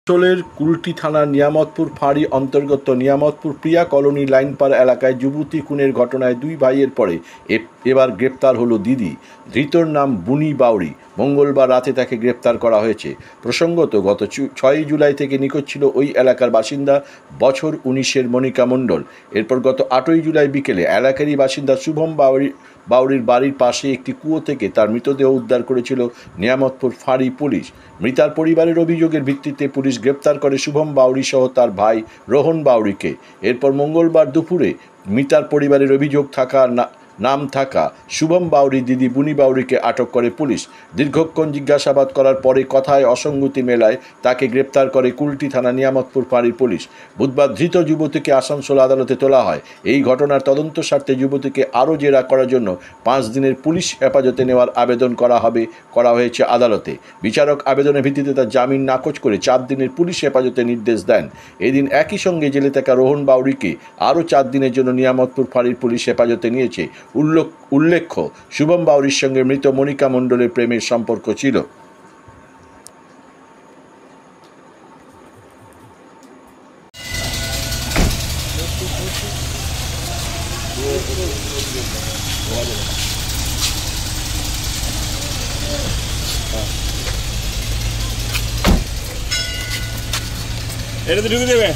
আসলের কুলটি থানার নিয়ামতপুর ফাঁড়ি অন্তর্গত নিয়ামতপুর প্রিয়া কলোনি লাইনপাড় এলাকায় যুবতী খুনের ঘটনায় দুই ভাইয়ের পরে এবার গ্রেপ্তার হলো দিদি। ধৃতর নাম বুনি বাউরি। মঙ্গলবার রাতে তাকে গ্রেপ্তার করা হয়েছে। প্রসঙ্গত, গত 6 জুলাই থেকে নিখোঁজ ছিল ওই এলাকার বাসিন্দা বছর 19-এর মনিকা মণ্ডল। এরপর গত 8ই জুলাই বিকেলে এলাকারই বাসিন্দা শুভম বাউরির বাড়ির পাশে একটি কুয়ো থেকে তার মৃতদেহ উদ্ধার করেছিল নিয়ামতপুর ফাঁড়ি পুলিশ। মৃতার পরিবারের অভিযোগের ভিত্তিতে পুলিশ গ্রেপ্তার করে শুভম বাউরি সহ তার ভাই রোহন বাউরিকে। এরপর মঙ্গলবার দুপুরে মৃতার পরিবারের অভিযোগ নাম থাকা শুভম বাউরি দিদি বুনি বাউরিকে আটক করে পুলিশ। দীর্ঘক্ষণ জিজ্ঞাসাবাদ করার পরে কথায় অসঙ্গতি মেলায় তাকে গ্রেপ্তার করে কুলটি থানা নিয়ামতপুর ফাঁড়ির পুলিশ। বুধবার ধৃত যুবতীকে আসানসোল আদালতে তোলা হয়। এই ঘটনার তদন্ত স্বার্থে যুবতীকে আরও জেরা করার জন্য 5 দিনের পুলিশ হেফাজতে নেওয়ার আবেদন করা হয়েছে আদালতে। বিচারক আবেদনের ভিত্তিতে তার জামিন নাকচ করে 4 দিনের পুলিশ হেফাজতে নির্দেশ দেন। এদিন একই সঙ্গে জেলে থাকা রোহন বাউরিকে আরও 4 দিনের জন্য নিয়ামতপুর ফাঁড়ির পুলিশ হেফাজতে নিয়েছে। উল্লেখ্য, শুভম বাউরির সঙ্গে মৃত মনিকা মণ্ডলের প্রেমের সম্পর্ক ছিল। এটাতে ঢুকে দেবে।